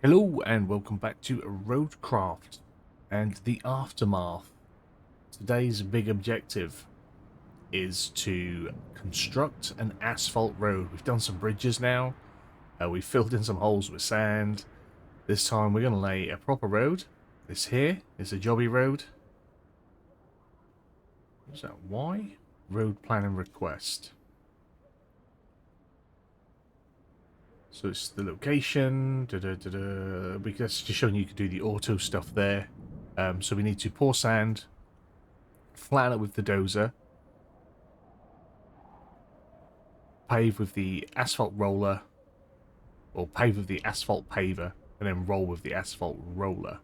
Hello and welcome back to RoadCraft and the aftermath. Today's big objective is to construct an asphalt road. We've done some bridges now. We've filled in some holes with sand. This time we're going to lay a proper road. This here is a jobby road. What's that? Why? Road plan and request. So it's the location. Because just showing you can do the auto stuff there. So we need to pour sand, flatten it with the dozer, pave with the asphalt roller, or pave with the asphalt paver, and then roll with the asphalt roller.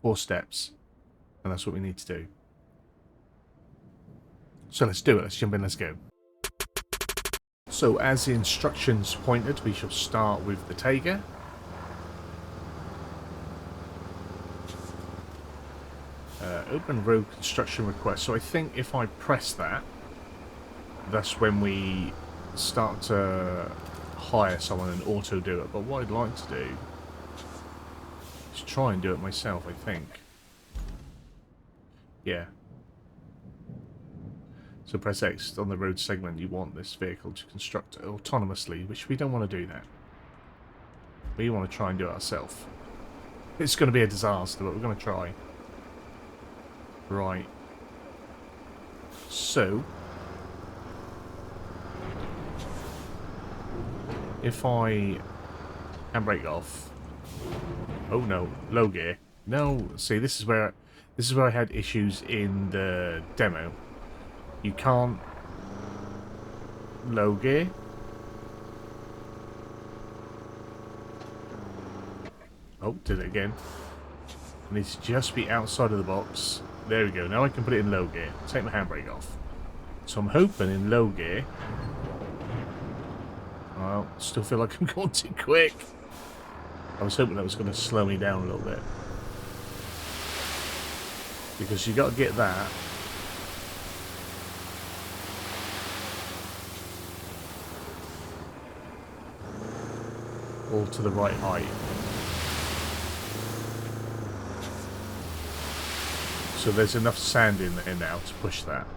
4 steps, and that's what we need to do. So let's do it. Let's jump in. Let's go. So as the instructions pointed, we shall start with the Taiga. Open road construction request. So I think if I press that, that's when we start to hire someone and auto do it. But what I'd like to do is try and do it myself, I think. Yeah. So press X on the road segment you want this vehicle to construct autonomously, which we don't want to do that. We want to try and do it ourselves. It's going to be a disaster, but we're going to try. Right. So, if I handbrake off. Oh no, low gear. No, see, this is where I had issues in the demo. You can't low gear. Oh, did it again. It needs to just be outside of the box. There we go. Now I can put it in low gear. Take my handbrake off. So I'm hoping in low gear. Well, still feel like I'm going too quick. I was hoping that was going to slow me down a little bit. Because you got to get that. All to the right height. So there's enough sand in there now to push that.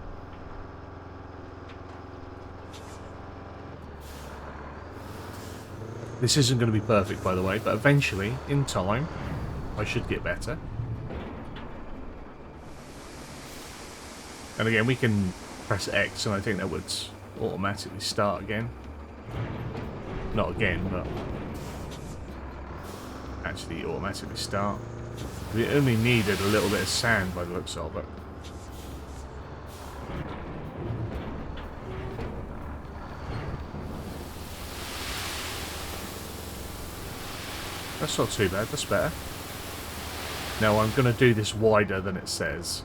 This isn't going to be perfect, by the way, but eventually, in time, I should get better. And again, we can press X, and I think that would automatically start again. Not again, but actually automatically start. We only needed a little bit of sand by the looks of it. That's not too bad, that's better. Now I'm going to do this wider than it says.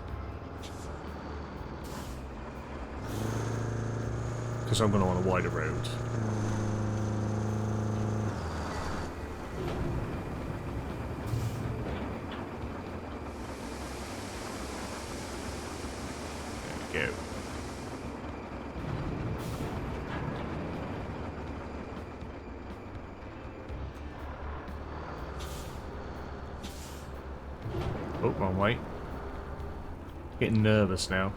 Because I'm going to want a wider road. There we go. Oh, wrong way. Getting nervous now.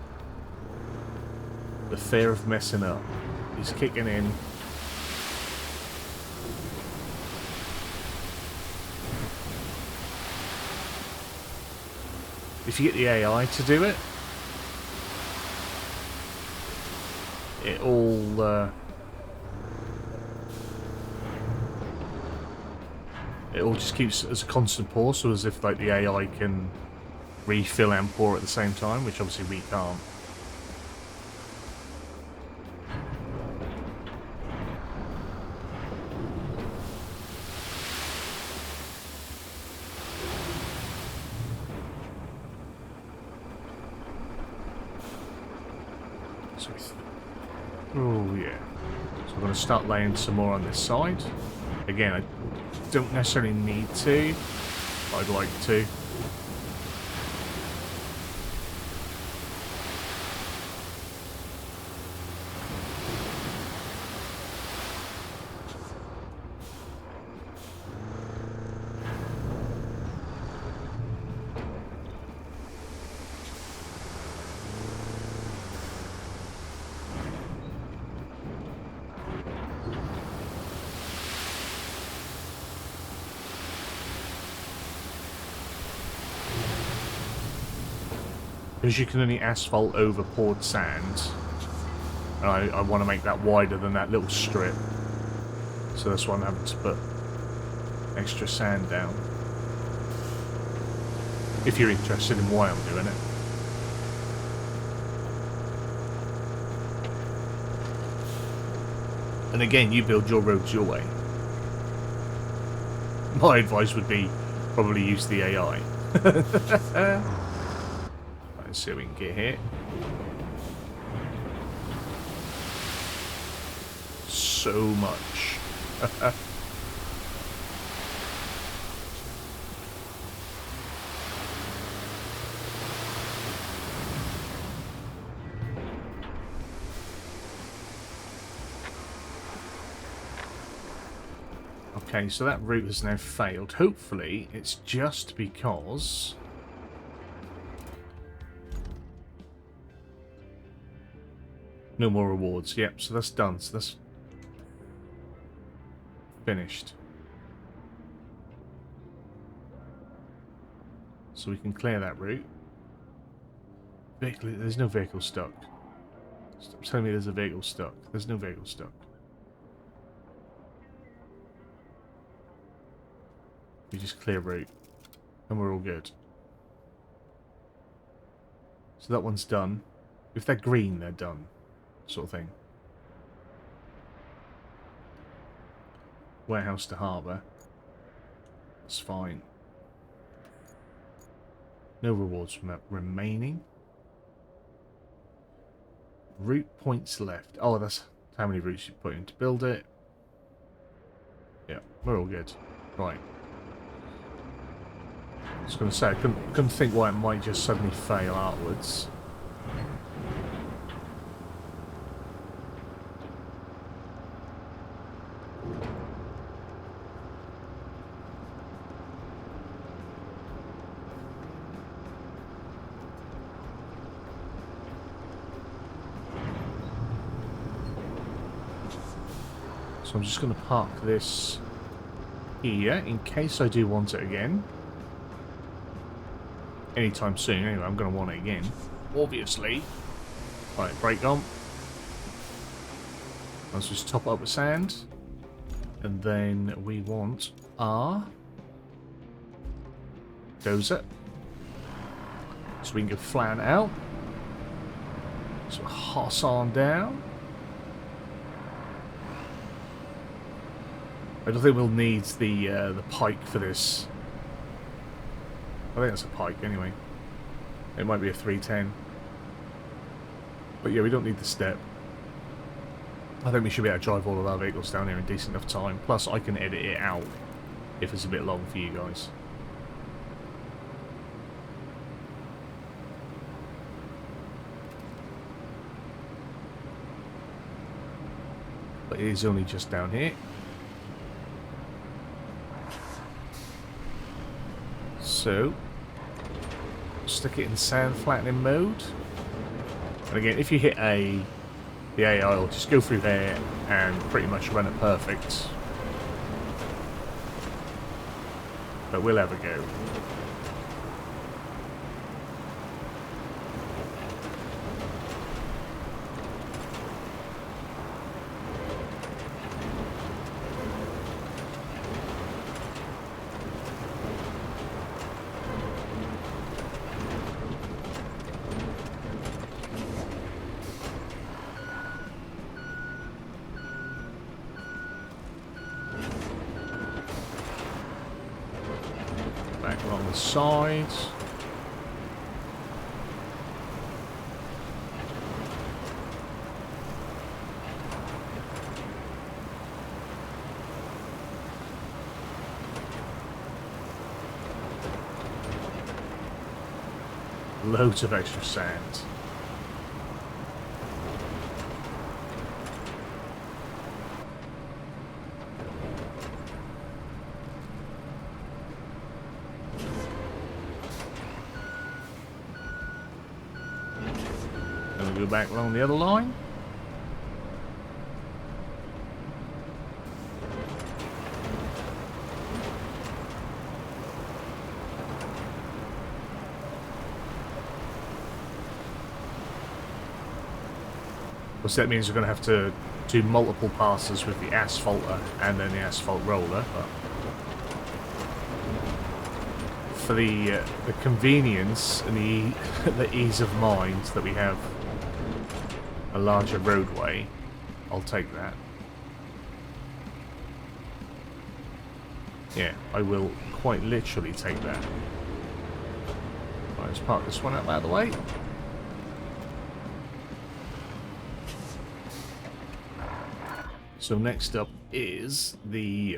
The fear of messing up is kicking in. If you get the AI to do it, it all just keeps as a constant pour, so as if like the AI can refill and pour at the same time, which obviously we can't. So oh yeah. So I'm going to start laying some more on this side. Again, I don't necessarily need to, but I'd like to. Because you can only asphalt over poured sand. And I want to make that wider than that little strip. So that's why I'm having to put extra sand down. If you're interested in why I'm doing it. And again, you build your roads your way. My advice would be probably use the AI. Let's see if we can get here. So much. Okay, so that route has now failed. Hopefully, it's just because... No more rewards. Yep, so that's done. So that's finished. So we can clear that route. Vehicle, there's no vehicle stuck. Stop telling me there's a vehicle stuck. There's no vehicle stuck. We just clear route. And we're all good. So that one's done. If they're green, they're done. Sort of thing. Warehouse to harbour. That's fine. No rewards remaining. Route points left. Oh, that's how many routes you put in to build it. Yeah, we're all good. Right. I was going to say, I couldn't think why it might just suddenly fail outwards. So I'm just going to park this here in case I do want it again. Anytime soon, anyway, I'm going to want it again. Obviously. Right, brake on. Let's just top it up with sand. And then we want our dozer. So we can go flat out. So hoss on down. I don't think we'll need the pike for this. I think that's a pike anyway. It might be a 310. But yeah, we don't need the step. I think we should be able to drive all of our vehicles down here in decent enough time. Plus, I can edit it out if it's a bit long for you guys. But it is only just down here. So, stick it in sand flattening mode. And again, if you hit A, the AI will just go through there and pretty much run it perfect. But we'll have a go. Back along the sides. Loads of extra sand. And we'll go back along the other line. course, that means we're going to have to do multiple passes with the asphalter and then the asphalt roller. But for the convenience and the ease of mind that we have a larger roadway, I'll take that. Yeah, I will quite literally take that. Right, let's park this one out of the way. So next up is the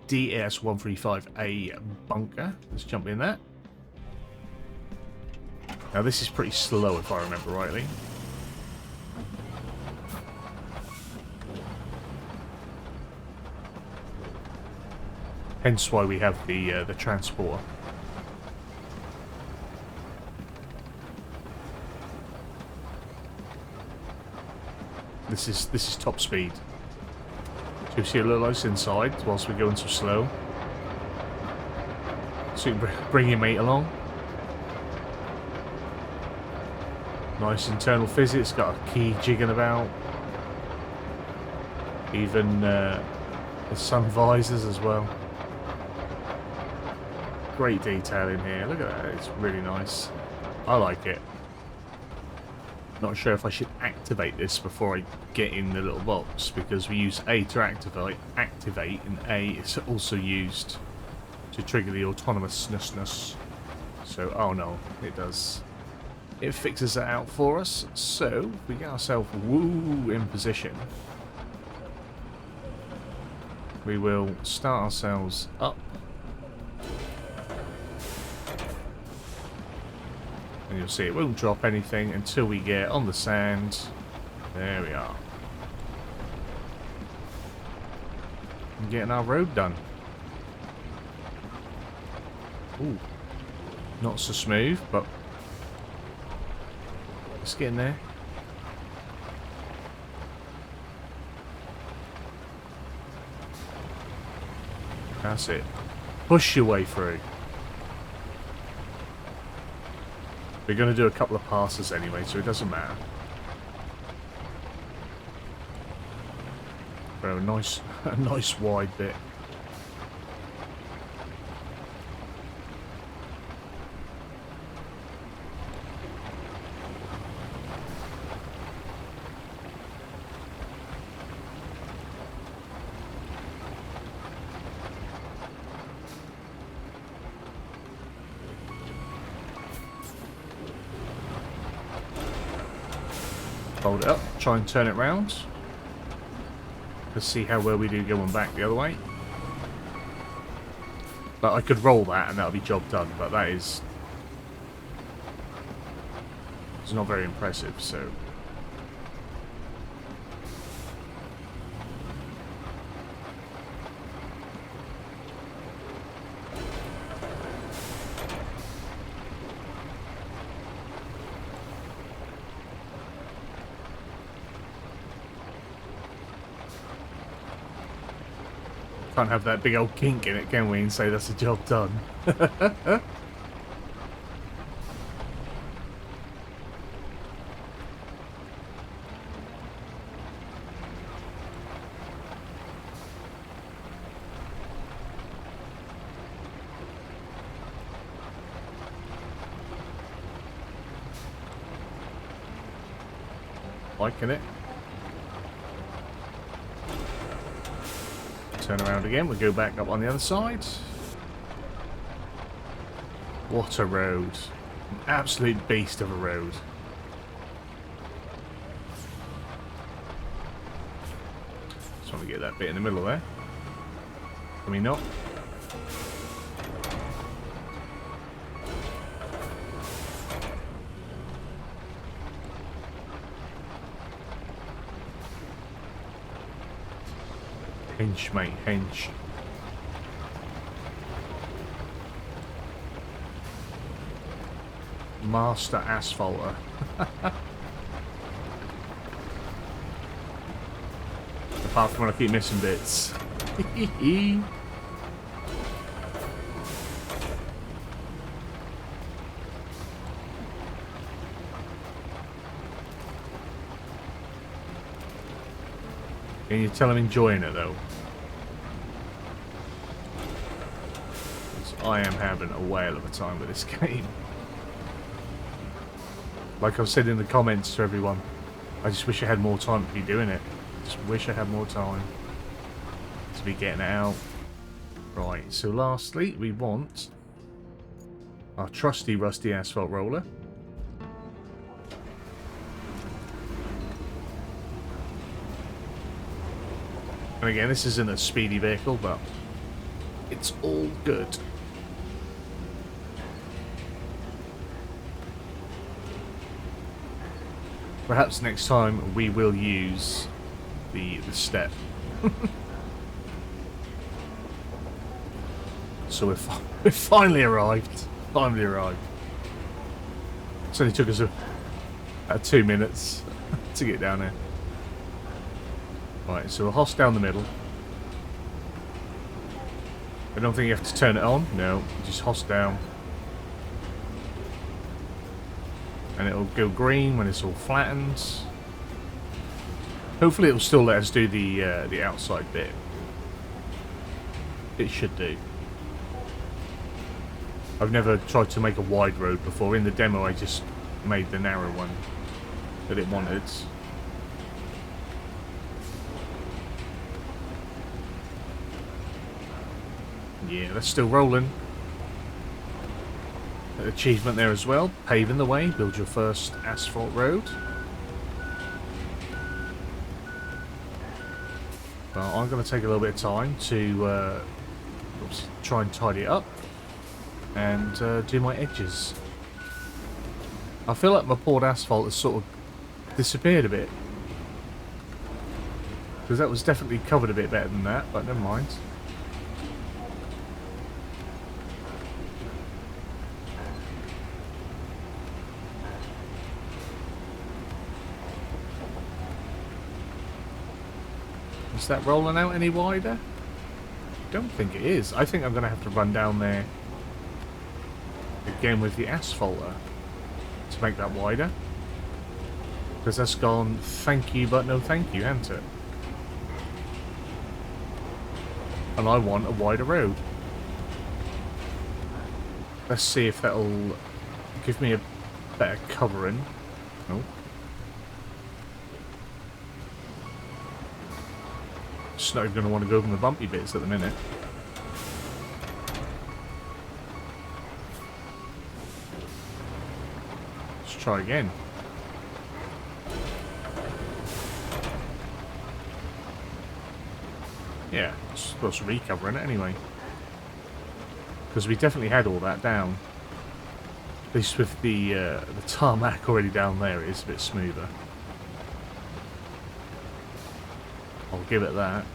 DS-135A bunker. Let's jump in there. Now this is pretty slow if I remember rightly. Hence why we have the transporter. This is top speed. So you see a little ice inside whilst we're going so slow. So you can bring your mate along. Nice internal physics, got a key jigging about. Even the sun visors as well. Great detail in here. Look at that, it's really nice. I like it. Not sure if I should activate this before I get in the little box, because we use A to activate, and A is also used to trigger the autonomousness. So, oh no, it does. It fixes that out for us. So, we get ourselves in position. We will start ourselves up. And you'll see it won't drop anything until we get on the sand. There we are. And getting our road done. Ooh. Not so smooth, but it's getting there. That's it. Push your way through. We're going to do a couple of passes anyway, so it doesn't matter. But a nice wide bit. Hold it up, try and turn it round. Let's see how well we do going back the other way. But I could roll that and that'll be job done, but that is... it's not very impressive, so... Can't have that big old kink in it, can we, and say that's a job done. Liking it. Turn around again, we'll go back up on the other side. What a road. An absolute beast of a road. Just want to get that bit in the middle there. Can we not? Hinge, mate, hinge. Master asphalter. Apart from when I keep missing bits. Can you tell I'm enjoying it though? 'Cause I am having a whale of a time with this game. Like I've said in the comments to everyone, I just wish I had more time to be doing it. Just wish I had more time to be getting it out. Right, so lastly, we want our trusty rusty asphalt roller. And again, this isn't a speedy vehicle, but it's all good. Perhaps next time we will use the step. So we've finally arrived. Finally arrived. It's only took us about 2 minutes to get down here. Right, so we'll hoss down the middle. I don't think you have to turn it on. No, just hoss down. And it'll go green when it's all flattened. Hopefully it'll still let us do the outside bit. It should do. I've never tried to make a wide road before. In the demo I just made the narrow one that it wanted. Yeah, that's still rolling. Achievement there as well. Paving the way. Build your first asphalt road. Well, I'm going to take a little bit of time to try and tidy it up and do my edges. I feel like my poured asphalt has sort of disappeared a bit, because that was definitely covered a bit better than that, but never mind. Is that rolling out any wider? Don't think it is. I think I'm going to have to run down there again with the asphalter to make that wider. Because that's gone thank you but no thank you, hasn't it? And I want a wider road. Let's see if that'll give me a better covering. Nope. Just not even going to want to go from the bumpy bits at the minute. Let's try again. Yeah, it's recovering it anyway. Because we definitely had all that down. At least with the tarmac already down there, it is a bit smoother. I'll give it that.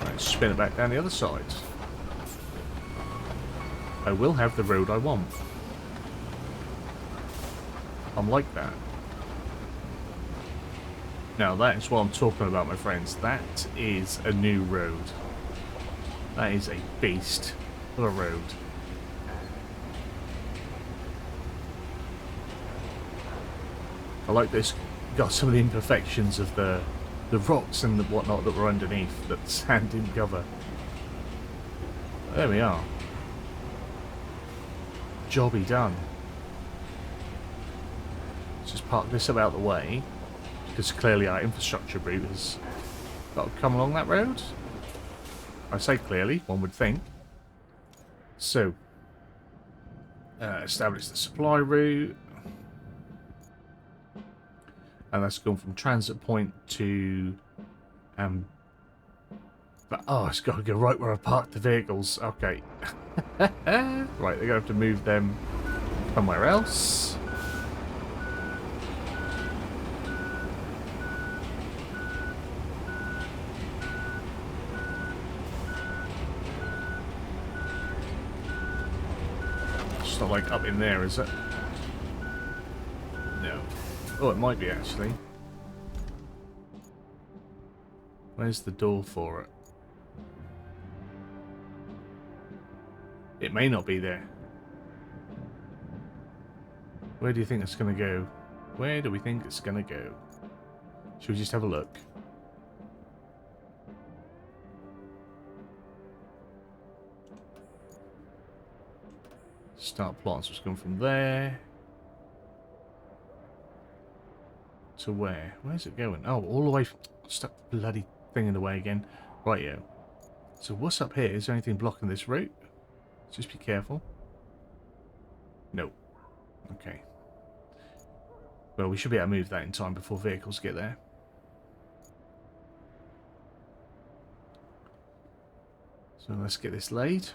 Right, spin it back down the other side. I will have the road I want. I'm like that. Now that is what I'm talking about, my friends. That is a new road. That is a beast of a road. I like this. Got some of the imperfections of the rocks and the whatnot that were underneath that the sand didn't cover. There we are. Jobby done. Let's just park this about the way, because clearly our infrastructure route has got to come along that road. I say clearly, one would think. So, establish the supply route. And that's gone from transit point to but oh, it's got to go right where I parked the vehicles. Okay. Right, they're going to have to move them somewhere else. It's not like up in there, is it? No. Oh, it might be actually. Where's the door for it? It may not be there. Where do you think it's going to go? Where do we think it's going to go? Should we just have a look? Start plotting, so it's going from there to where? Where's it going? Oh, all the way. Stuck the bloody thing in the way again. Right, yeah. So what's up here? Is there anything blocking this route? Just be careful. No. Okay. Well, we should be able to move that in time before vehicles get there. So let's get this laid.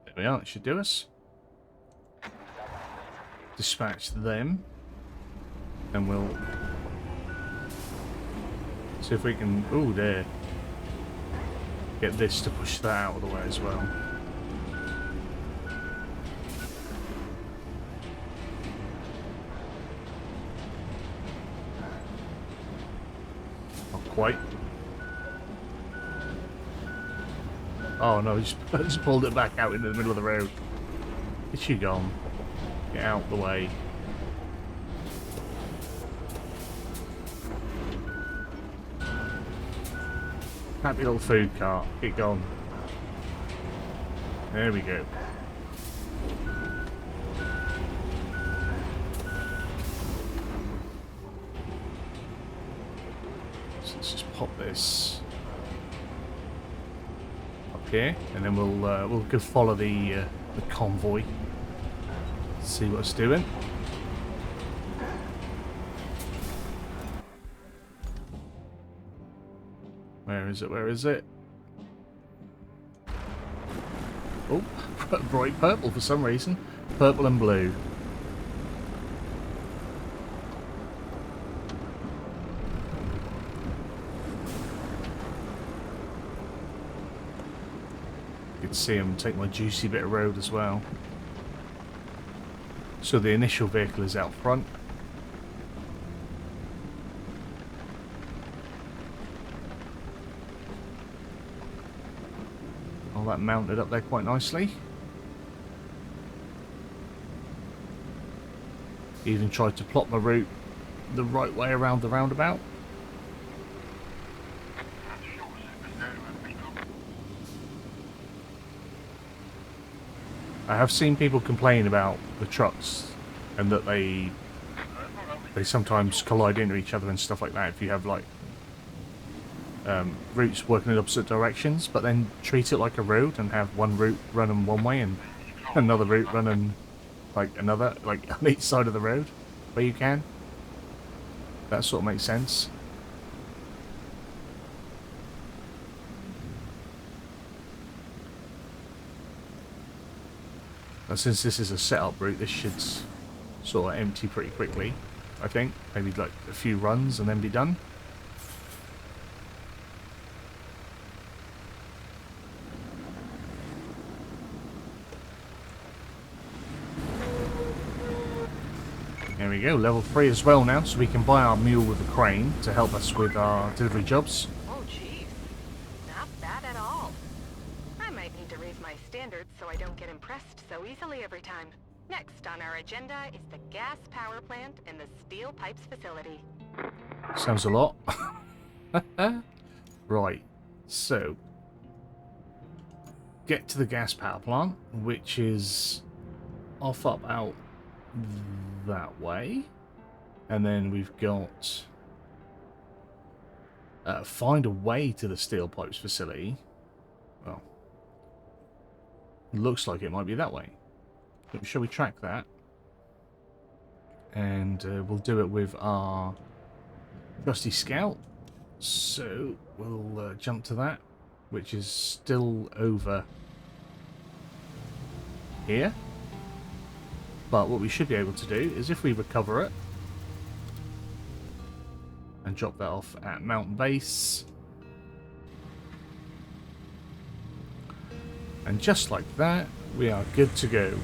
There we are, it should do us. Dispatch them. And we'll see if we can... Ooh, there. Get this to push that out of the way as well. Not quite. Oh no, he just pulled it back out into the middle of the road. Is she gone? Get out the way. Happy little food cart. Get gone. There we go. So let's just pop this up here, and then we'll go follow the convoy. See what it's doing. Where is it? Where is it? Oh, bright purple for some reason. Purple and blue. You can see him take my juicy bit of road as well. So the initial vehicle is out front. All that mounted up there quite nicely. Even tried to plot my route the right way around the roundabout. I have seen people complain about the trucks and that they sometimes collide into each other and stuff like that if you have like routes working in opposite directions, but then treat it like a road and have one route running one way and another route running like another, like on each side of the road where you can. That sort of makes sense. But since this is a setup route, this should sort of empty pretty quickly, I think. Maybe like a few runs and then be done. There we go, level 3 as well now, so we can buy our mule with a crane to help us with our delivery jobs. Oh jeez, not bad at all. I might need to raise my standards so I don't get impressed so easily every time. Next on our agenda is the gas power plant and the steel pipes facility. Sounds a lot. Right, so get to the gas power plant, which is off up out that way, and then we've got find a way to the steel pipes facility. Well, looks like it might be that way. But shall we track that? And we'll do it with our trusty scout. So we'll jump to that, which is still over here. But what we should be able to do is if we recover it and drop that off at Mountain Base. And just like that, we are good to go.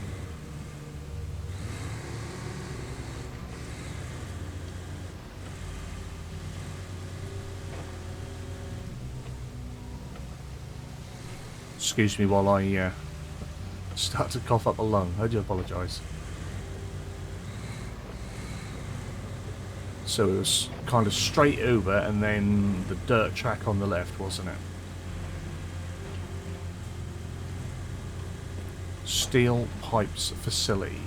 Excuse me while I start to cough up a lung. I do apologise. So it was kind of straight over and then the dirt track on the left, wasn't it? Steel pipes facility.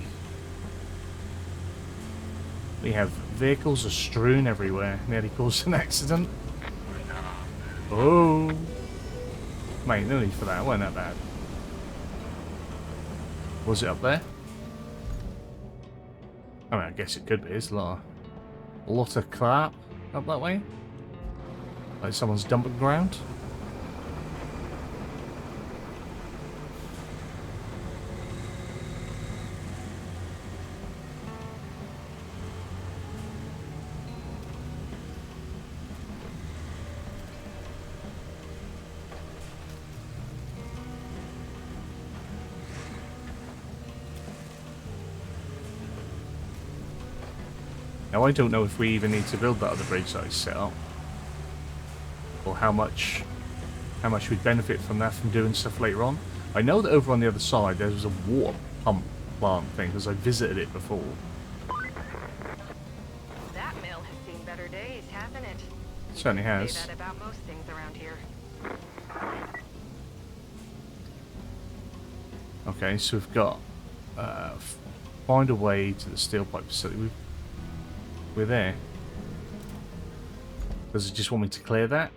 We have vehicles are strewn everywhere. Nearly caused an accident. Oh! Mate, no need for that. It wasn't that bad. Was it up there? I mean, I guess it could be. It's a lot of crap up that way. Like someone's dumping ground. Now I don't know if we even need to build that other bridge that I set up, or how much we'd benefit from that from doing stuff later on. I know that over on the other side there was a water pump plant thing because I visited it before. That mill has seen better days, hasn't it? Certainly has. Say that about most things around here. Okay, so we've got find a way to the steel pipe facility. We're there. Does it just want me to clear that?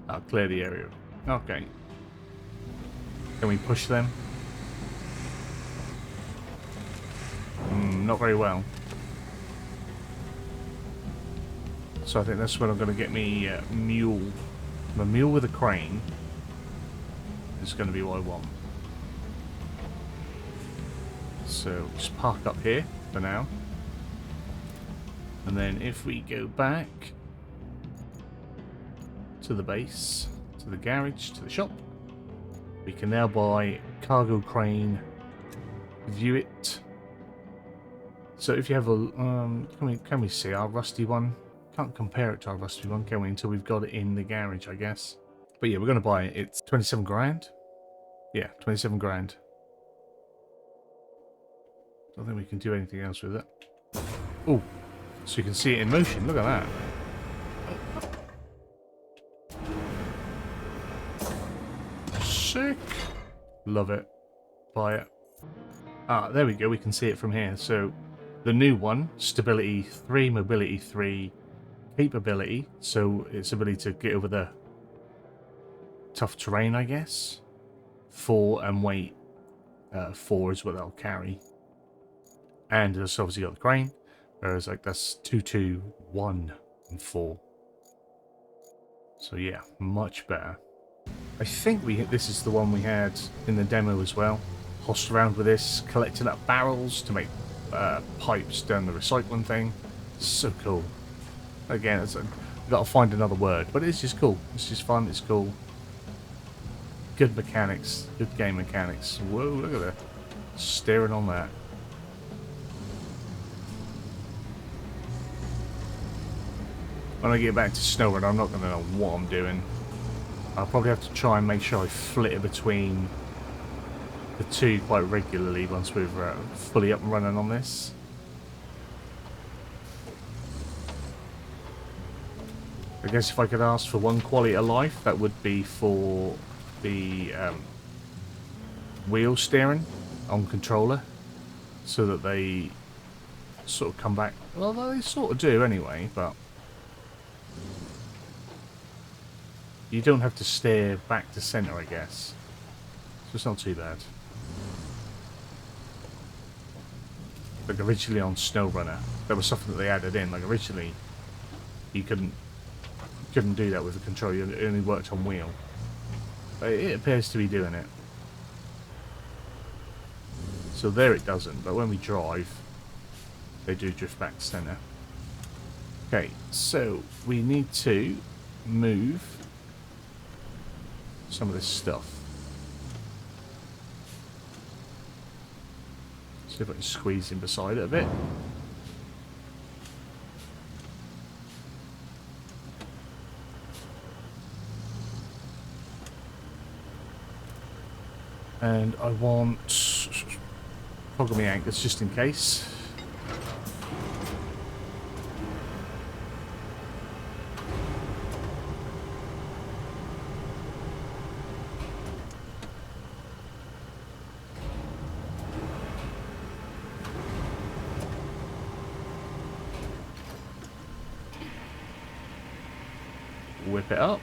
I'll clear the area. Okay. Can we push them? Not very well. So I think that's when I'm going to get me mule. A mule with a crane is going to be what I want. So just park up here for now. And then if we go back to the base, to the garage, to the shop, we can now buy cargo crane, view it. So if you have a, can we see our rusty one? Can't compare it to our rusty one, can we, until we've got it in the garage, I guess. But yeah, we're going to buy it. It's 27 grand. Yeah, 27 grand. I don't think we can do anything else with it. Oh, so you can see it in motion. Look at that. Sick. Love it. Buy it. Ah, there we go. We can see it from here. So the new one, stability 3, mobility 3, capability. So its ability to get over the tough terrain, I guess. 4 and weight 4 is what they'll carry. And it's obviously got the crane, whereas like that's 2, 2, 1, and 4. So yeah, much better. I think this is the one we had in the demo as well. Hossed around with this, collecting up barrels to make pipes down the recycling thing. So cool. Again, I've got to find another word, but it's just cool. It's just fun. It's cool. Good mechanics, good game mechanics. Whoa, look at that! Staring on that. When I get back to SnowRun, I'm not going to know what I'm doing. I'll probably have to try and make sure I flitter between the two quite regularly once we're fully up and running on this. I guess if I could ask for one quality of life, that would be for the wheel steering on controller, so that they sort of come back. Well, they sort of do anyway, but you don't have to steer back to center, I guess. So it's not too bad. Like originally on SnowRunner, there was something that they added in. Like originally, you couldn't do that with the controller. It only worked on wheel. But it appears to be doing it. So there it doesn't. But when we drive, they do drift back to center. Okay, so we need to move some of this stuff. See if I can squeeze in beside it a bit. And I want toggle me anchors just in case. Whip it up.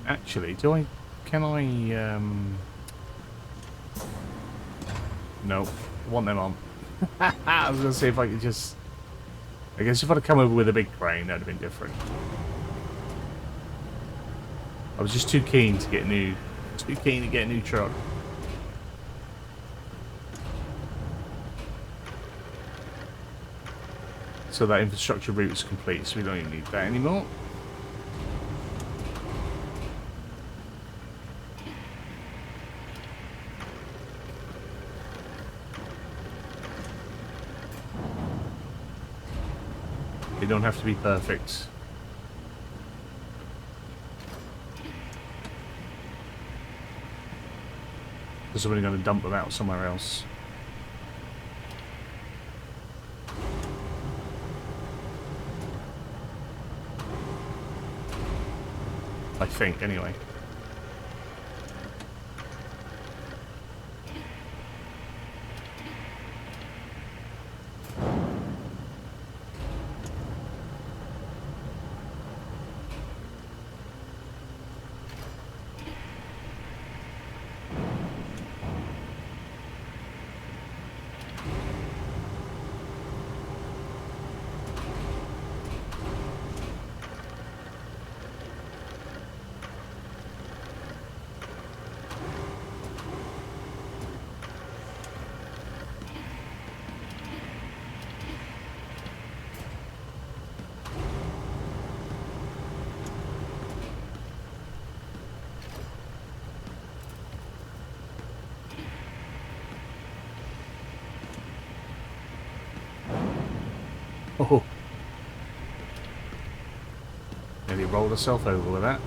Actually, can I, no, I want them on. I was going to see if I could just, I guess if I'd have come over with a big crane, that'd have been different. I was just too keen to get a new truck. So that infrastructure route is complete, so we don't even need that anymore. They don't have to be perfect. Because we're going to dump them out somewhere else. I think, anyway. Oh. Nearly rolled herself over with that.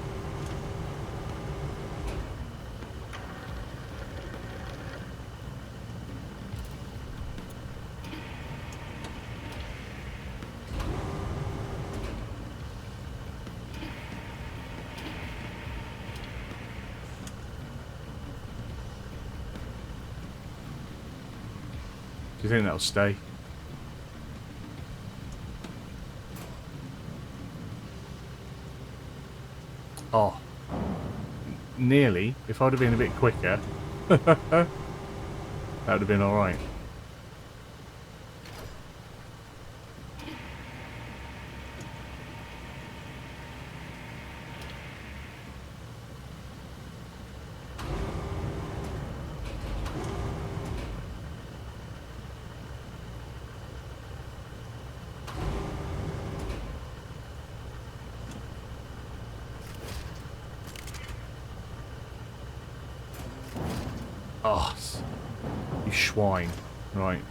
Do you think that'll stay? Oh. Nearly. If I'd have been a bit quicker, that would have been alright. Oh, you swine. Right.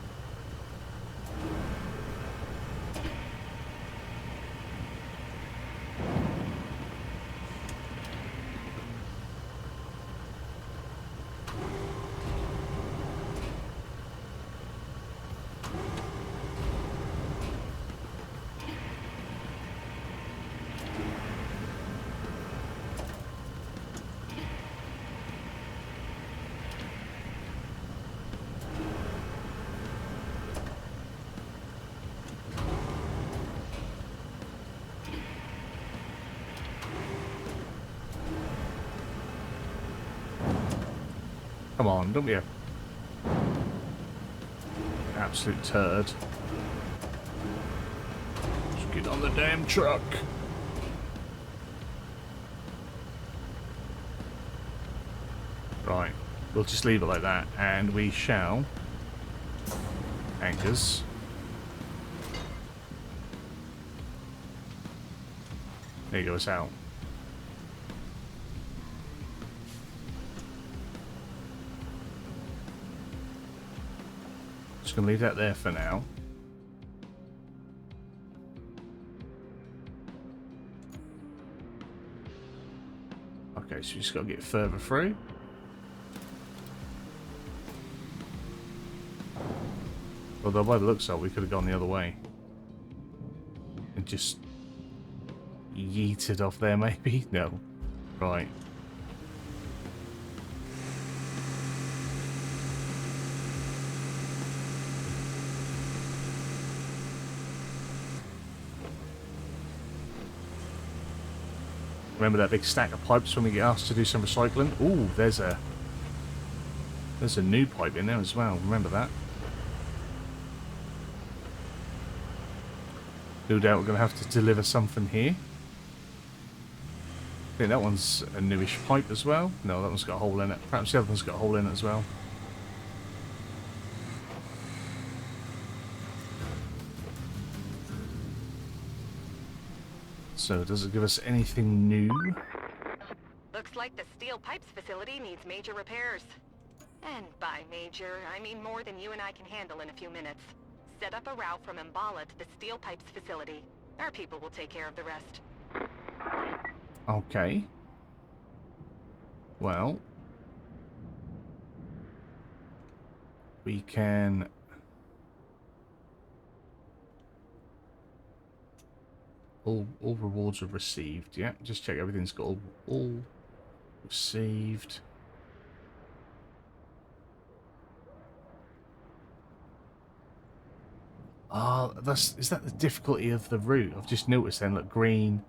Come on, don't be a absolute turd. Just get on the damn truck. Right, we'll just leave it like that, and we shall anchors. There you go, it's out. Just gonna leave that there for now. Okay, so we just got to get further through. Although by the looks of it, we could have gone the other way. And just yeeted off there, maybe? No. Right. Remember that big stack of pipes when we get asked to do some recycling? Ooh, there's a new pipe in there as well. Remember that. No doubt we're going to have to deliver something here. I think that one's a newish pipe as well. No, that one's got a hole in it. Perhaps the other one's got a hole in it as well. So, does it give us anything new? Looks like the steel pipes facility needs major repairs. And by major, I mean more than you and I can handle in a few minutes. Set up a route from Anbala to the steel pipes facility. Our people will take care of the rest. Okay. Well, we can... All rewards are received. Yeah, just check everything's got all received. Ah, is that the difficulty of the route? I've just noticed then, look, green,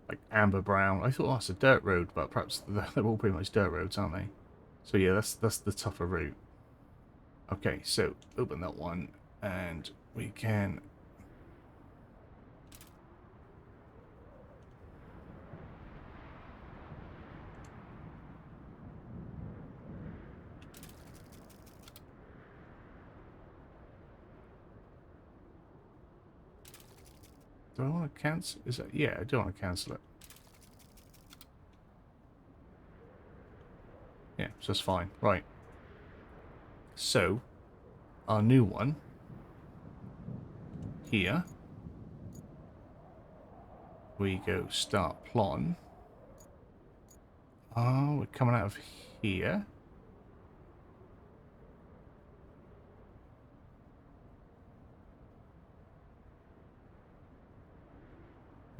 like amber brown. I thought, oh, it's a dirt road, but perhaps they're all pretty much dirt roads, aren't they? So yeah, that's the tougher route. Okay, so open that one, and we can... Do I want to cancel? Is that... Yeah, I do want to cancel it. Yeah, so that's fine. Right. So, our new one here. We go start plotting. Oh, we're coming out of here.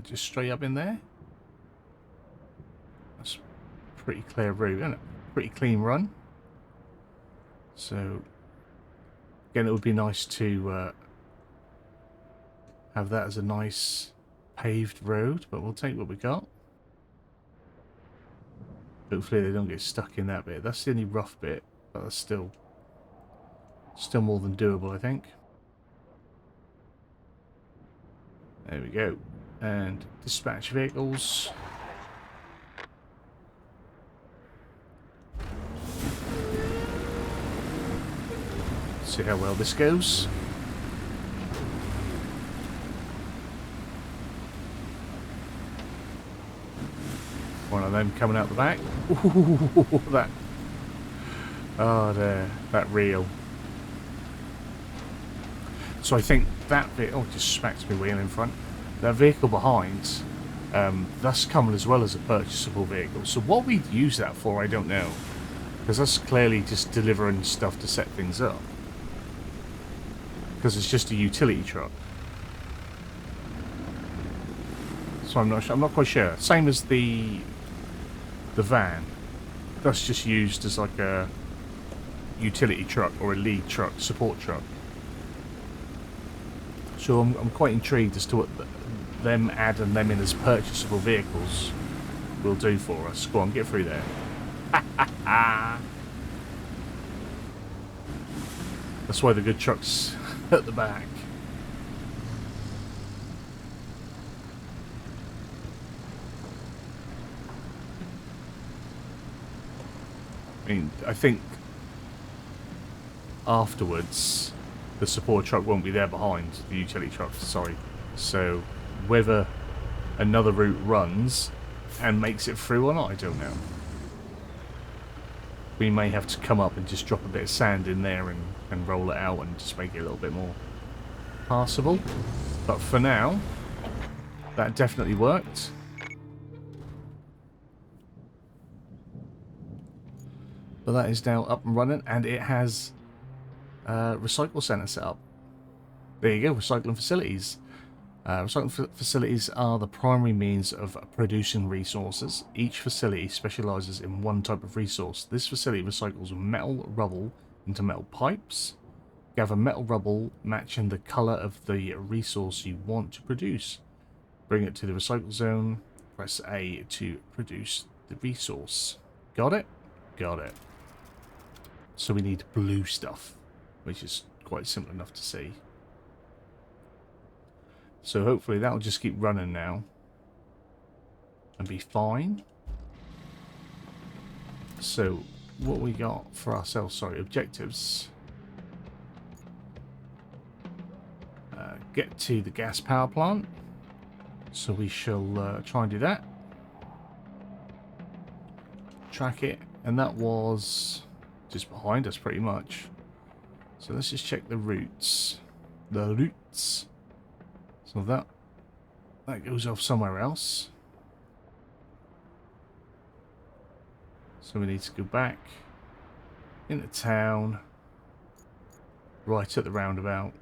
Just straight up in there. That's a pretty clear route, isn't it? Pretty clean run. So, again, it would be nice to have that as a nice paved road, but we'll take what we got. Hopefully they don't get stuck in that bit. That's the only rough bit, but that's still more than doable, I think. There we go. And dispatch vehicles. See how well this goes. One of them coming out the back. Ooh, that. Oh, there. That reel. So I think that vehicle... Oh, just smacked me wheel in front. That vehicle behind, that's coming as well as a purchasable vehicle. So what we'd use that for, I don't know. Because that's clearly just delivering stuff to set things up. Because it's just a utility truck. So I'm not quite sure. Same as the van. That's just used as like a utility truck or a lead truck, support truck. So I'm quite intrigued as to what them adding them in as purchasable vehicles will do for us. Go on, get through there. That's why the good truck's at the back. I mean, I think afterwards the support truck won't be there behind the utility truck, sorry. So whether another route runs and makes it through or not, I don't know. We may have to come up and just drop a bit of sand in there and roll it out and just make it a little bit more passable. But for now, that definitely worked. But that is now up and running, and it has recycle center set up. There you go, recycling facilities. Recycling facilities are the primary means of producing resources. Each facility specializes in one type of resource. This facility recycles metal rubble into metal pipes. Gather metal rubble matching the color of the resource you want to produce. Bring it to the recycle zone. Press A to produce the resource. Got it? Got it. So we need blue stuff, which is quite simple enough to see. So hopefully that'll just keep running now and be fine. So what we got for ourselves, sorry, objectives. Get to the gas power plant. So we shall try and do that. Track it, and that was just behind us pretty much. So let's just check the routes. The routes. So that goes off somewhere else. So we need to go back into town, right at the roundabout,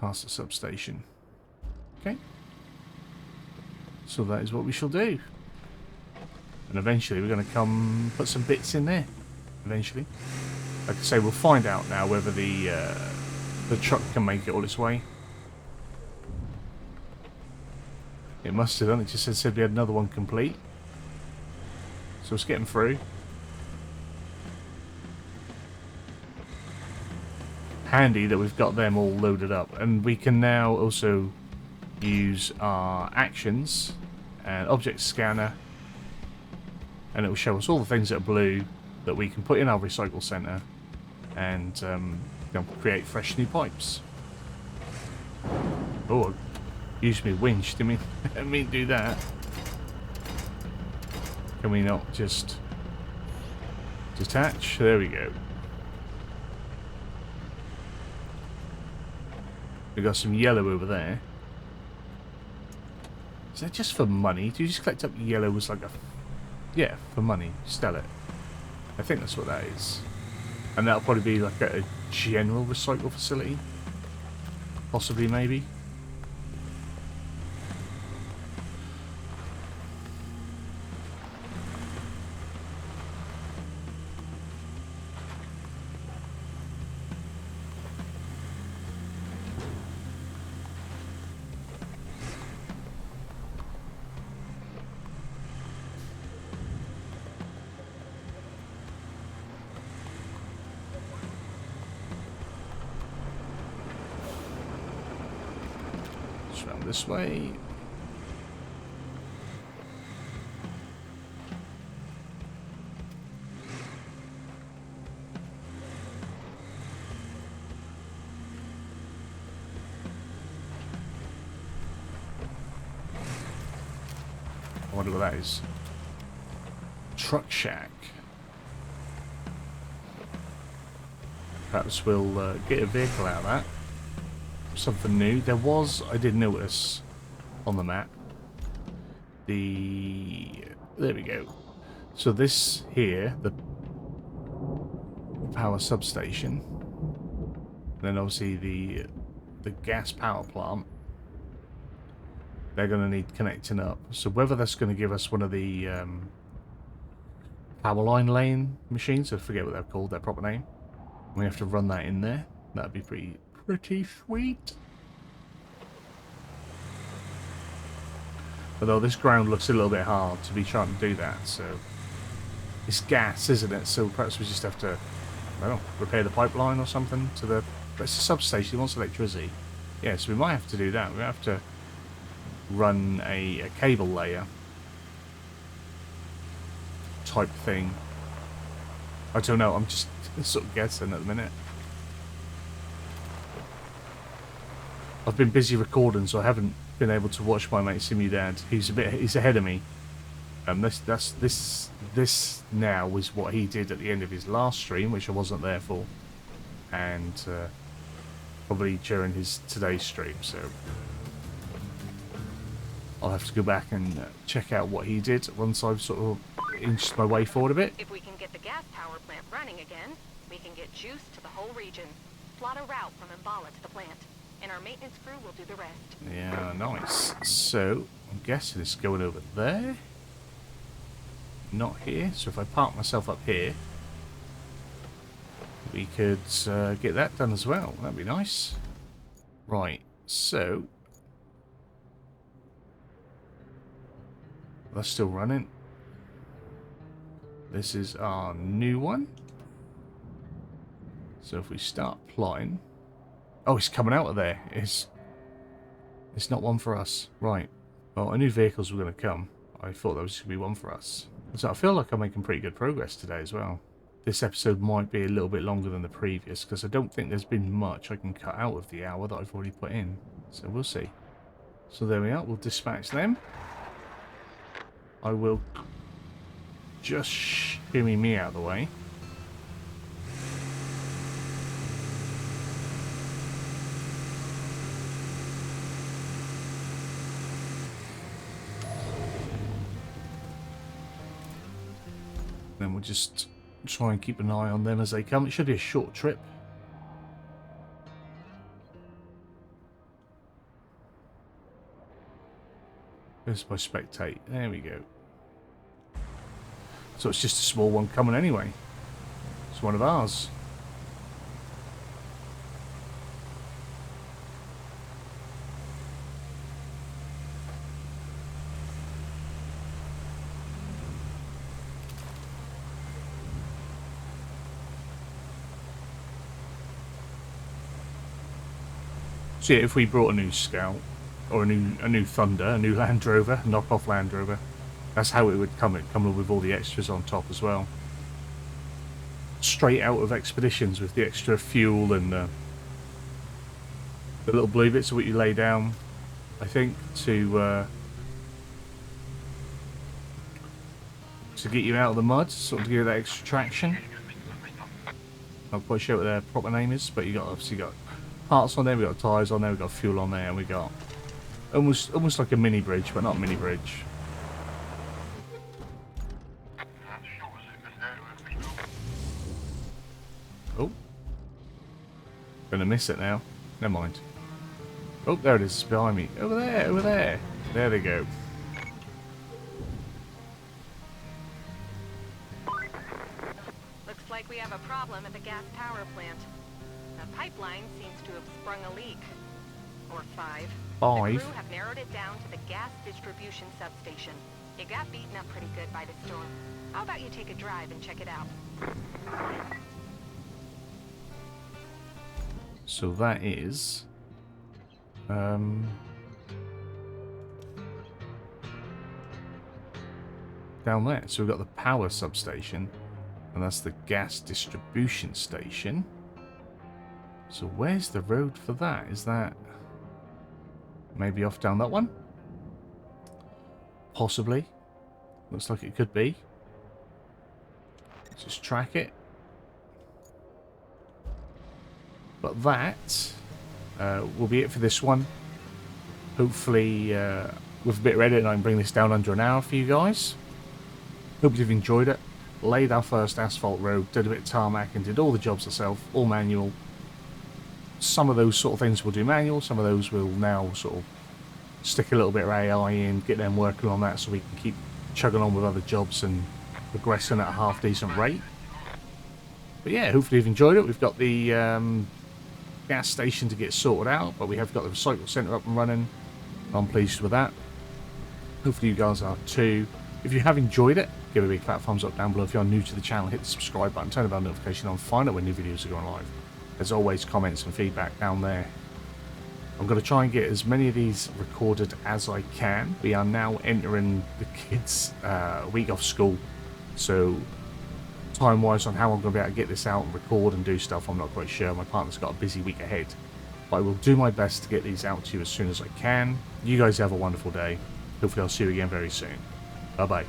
past the substation. Okay. So that is what we shall do. And eventually we're going to come put some bits in there. Eventually. Like I say, we'll find out now whether the truck can make it all its way. It must have done. It just said we had another one complete. So it's getting through. Handy that we've got them all loaded up. And we can now also use our actions and object scanner. And it will show us all the things that are blue that we can put in our recycle center and create fresh new pipes. Oh, use me winch. Didn't mean do that. Can we not just detach? There we go. We got some yellow over there. Is that just for money? Do you just collect up yellow as like a... Yeah, for money. Sell it. I think that's what that is. And that'll probably be like a general recycle facility. Possibly, maybe. Round this way. I wonder what that is. Truck shack. Perhaps we'll get a vehicle out of that. Something new. There was, I did notice on the map, there we go. So this here, the power substation, and then obviously the gas power plant, they're going to need connecting up. So whether that's going to give us one of the power line lane machines, I forget what they're called, their proper name. We have to run that in there. That'd be pretty sweet. Although this ground looks a little bit hard to be trying to do that, so it's gas, isn't it? So perhaps we just have to, I don't know, repair the pipeline or something to the... It's a substation, it wants electricity. Yeah, so we might have to do that. We have to run a cable layer type thing. I don't know, I'm just sort of guessing at the minute. I've been busy recording, so I haven't been able to watch my mate Simudad. He's ahead of me. This now was what he did at the end of his last stream, which I wasn't there for, and probably during his today's stream. So I'll have to go back and check out what he did once I've sort of inched my way forward a bit. If we can get the gas power plant running again, we can get juice to the whole region. Plot a route from Anbala to the plant, and our maintenance crew will do the rest. Yeah, nice. So, I'm guessing it's going over there. Not here. So if I park myself up here, we could get that done as well. That'd be nice. Right, so... that's still running. This is our new one. So if we start plotting... oh, it's coming out of there. It's not one for us. Right. Well, I knew vehicles were going to come. I thought that was going to be one for us. So I feel like I'm making pretty good progress today as well. This episode might be a little bit longer than the previous, because I don't think there's been much I can cut out of the hour that I've already put in. So we'll see. So there we are. We'll dispatch them. I will just shimmy me out of the way. Then we'll just try and keep an eye on them as they come. It should be a short trip. Where's my spectate? There we go. So it's just a small one coming anyway. It's one of ours. So yeah, if we brought a new Scout, or a new Thunder, a new Land Rover, knockoff Land Rover, that's how it would come. It come with all the extras on top as well. Straight out of Expeditions with the extra fuel and the little blue bits of what you lay down, I think, to get you out of the mud, sort of give you that extra traction. Not quite sure what their proper name is, but you got obviously got parts on there, we got tyres on there, we got fuel on there, and we got almost like a mini bridge, but not a mini bridge. Oh, gonna miss it now. Never mind. Oh, there it is, it's behind me. Over there, over there. There they go. Looks like we have a problem at the gas power plant. The pipeline seems to have sprung a leak. Or five. The crew have narrowed it down to the gas distribution substation. It got beaten up pretty good by the storm. How about you take a drive and check it out? So that is... down there. So we've got the power substation, and that's the gas distribution station. So where's the road for that? Is that maybe off down that one? Possibly. Looks like it could be. Let's just track it. But that will be it for this one. Hopefully, with a bit of editing, I can bring this down under an hour for you guys. Hope you've enjoyed it. Laid our first asphalt road, did a bit of tarmac, and did all the jobs myself, all manual. Some of those sort of things we'll do manual, some of those we'll now sort of stick a little bit of AI in, get them working on that so we can keep chugging on with other jobs and progressing at a half decent rate. But yeah, hopefully you've enjoyed it. We've got the gas station to get sorted out, but we have got the recycle centre up and running. I'm pleased with that. Hopefully you guys are too. If you have enjoyed it, give it a big fat thumbs up down below. If you're new to the channel, hit the subscribe button, turn the bell notification on, find out when new videos are going live. As always, comments and feedback down there. I'm going to try and get as many of these recorded as I can. We are now entering the kids' week off school, so time-wise on how I'm going to be able to get this out and record and do stuff, I'm not quite sure. My partner's got a busy week ahead, but I will do my best to get these out to you as soon as I can. You guys have a wonderful day. Hopefully I'll see you again very soon. Bye-bye.